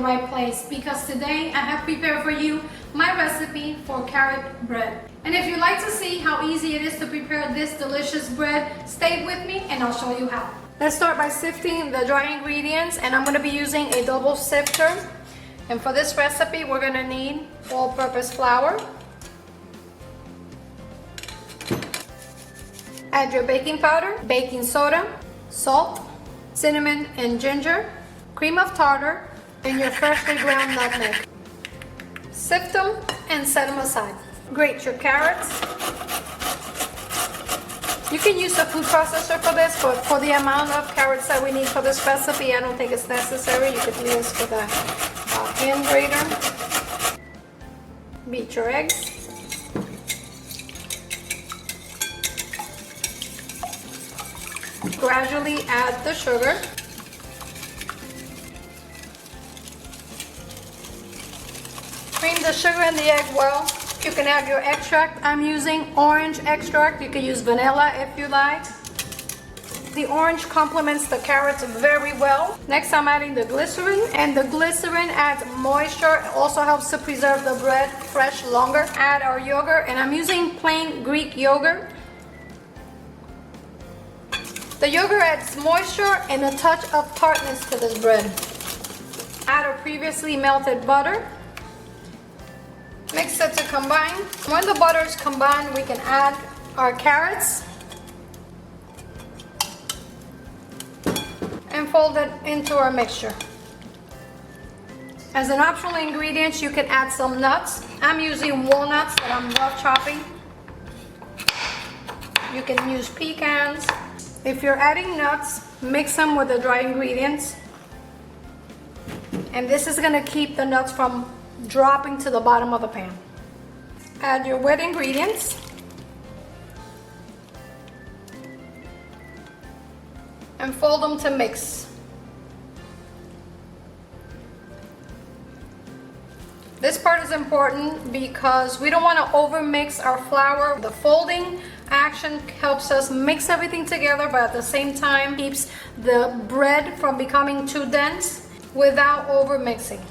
right place, because today I have prepared for you my recipe for carrot bread. And if you'd like to see how easy it is to prepare this delicious bread, stay with me and I'll show you how. Let's start by sifting the dry ingredients, and I'm going to be using a double sifter. And for this recipe, we're going to need all-purpose flour. Add your baking powder, baking soda, salt, cinnamon and ginger, cream of tartar, and your freshly ground nutmeg. Sift them and set them aside. Grate your carrots. You can use a food processor for this, but for the amount of carrots that we need for this recipe, I don't think it's necessary. You could use this with a hand grater. Beat your eggs. Gradually add the sugar. Cream the sugar and the egg well. You can add your extract. I'm using orange extract. You can use vanilla if you like. The orange complements the carrots very well. Next, I'm adding the glycerin, and the glycerin adds moisture. It also helps to preserve the bread fresh longer. Add our yogurt, and I'm using plain Greek yogurt. The yogurt adds moisture and a touch of tartness to this bread. Add our previously melted butter. Mix it to combine. When the butter is combined, we can add our carrots and fold it into our mixture. As an optional ingredient, you can add some nuts. I'm using walnuts that I'm rough chopping. You can use pecans. If you're adding nuts, mix them with the dry ingredients. And this is going to keep the nuts from dropping to the bottom of the pan. Add your wet ingredients. And fold them to mix. This part is important because we don't want to overmix our flour. The folding action helps us mix everything together, but at the same time keeps the bread from becoming too dense without overmixing.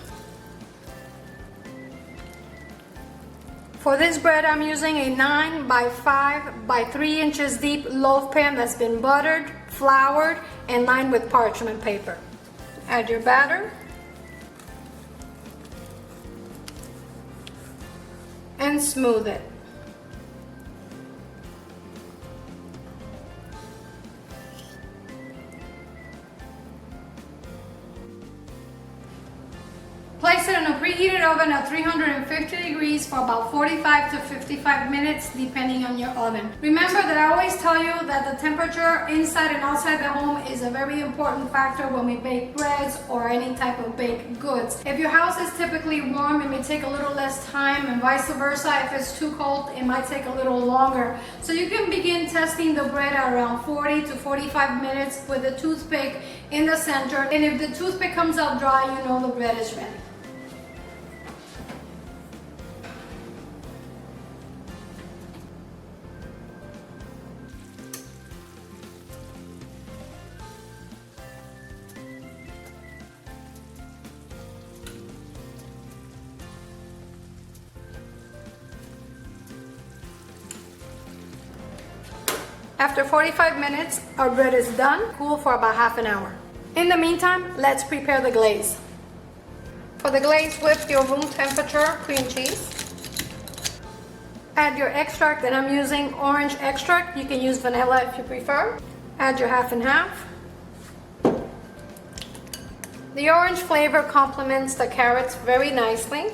For this bread, I'm using a 9 by 5 by 3 inches deep loaf pan that's been buttered, floured, and lined with parchment paper. Add your batter and smooth it. Place it in a preheated oven at 350 degrees for about 45 to 55 minutes, depending on your oven. Remember that I always tell you that the temperature inside and outside the home is a very important factor when we bake breads or any type of baked goods. If your house is typically warm, it may take a little less time, and vice versa. If it's too cold, it might take a little longer. So you can begin testing the bread at around 40 to 45 minutes with a toothpick in the center. And if the toothpick comes out dry, you know the bread is ready. After 45 minutes, our bread is done. Cool for about half an hour. In the meantime, let's prepare the glaze. For the glaze, whip your room temperature cream cheese. Add your extract, and I'm using orange extract. You can use vanilla if you prefer. Add your half and half. The orange flavor complements the carrots very nicely.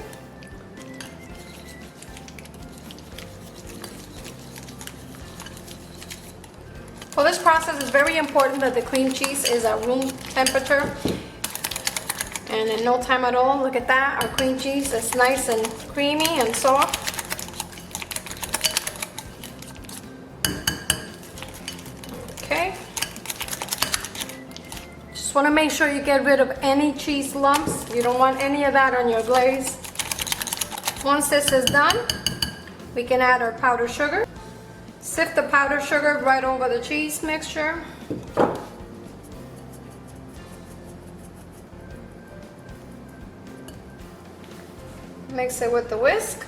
For this process, it's very important that the cream cheese is at room temperature. And in no time at all, look at that, our cream cheese is nice and creamy and soft. Okay. Just want to make sure you get rid of any cheese lumps. You don't want any of that on your glaze. Once this is done, we can add our powdered sugar. Sift the powdered sugar right over the cheese mixture. Mix it with the whisk.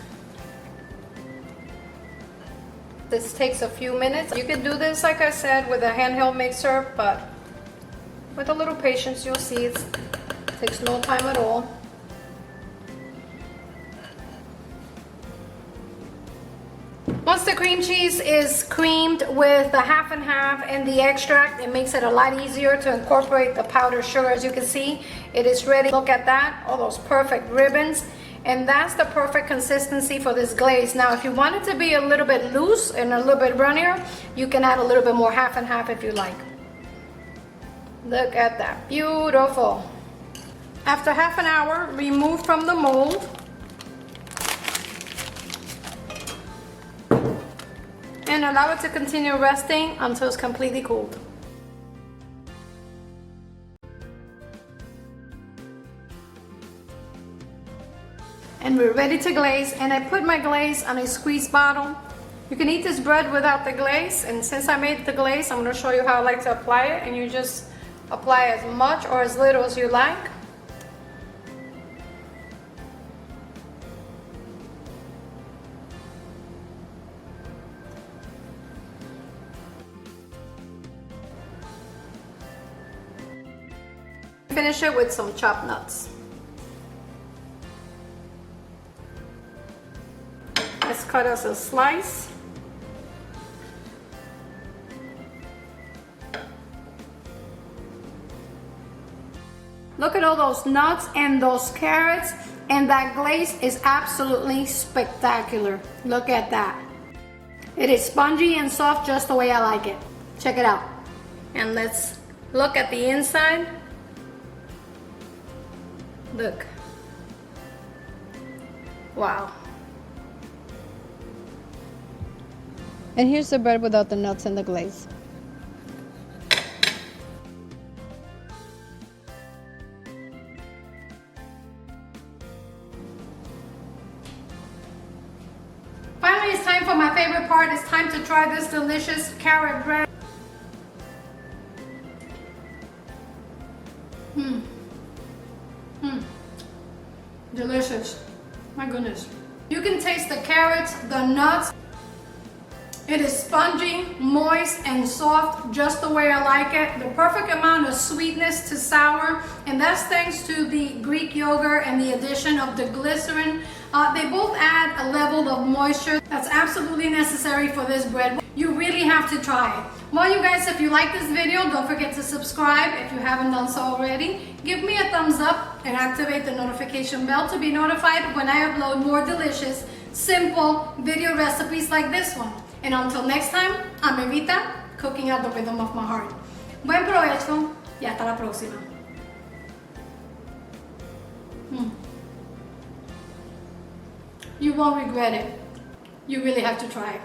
This takes a few minutes. You can do this, like I said, with a handheld mixer, but with a little patience, you'll see it takes no time at all. Once the cream cheese is creamed with the half and half and the extract, it makes it a lot easier to incorporate the powdered sugar. As you can see, it is ready. Look at that, all those perfect ribbons. And that's the perfect consistency for this glaze. Now, if you want it to be a little bit loose and a little bit runnier, you can add a little bit more half and half if you like. Look at that, beautiful. After half an hour, remove from the mold. And allow it to continue resting until it's completely cooled. And we're ready to glaze, and I put my glaze on a squeeze bottle. You can eat this bread without the glaze, and since I made the glaze, I'm going to show you how I like to apply it, and you just apply as much or as little as you like. Finish it with some chopped nuts. Let's cut us a slice. Look at all those nuts and those carrots, and that glaze is absolutely spectacular. Look at that. It is spongy and soft just the way I like it. Check it out. And let's look at the inside. Look. Wow. And here's the bread without the nuts and the glaze. Finally, it's time for my favorite part. It's time to try this delicious carrot bread. Delicious. My goodness. You can taste the carrots, the nuts. It is spongy, moist, and soft, just the way I like it. The perfect amount of sweetness to sour, and that's thanks to the Greek yogurt and the addition of the glycerin. They both add a level of moisture that's absolutely necessary for this bread. You really have to try it. Well, you guys, if you like this video, don't forget to subscribe if you haven't done so already. Give me a thumbs up and activate the notification bell to be notified when I upload more delicious, simple video recipes like this one. And until next time, I'm Evita, cooking at the rhythm of my heart. Buen provecho y hasta la próxima. You won't regret it. You really have to try it.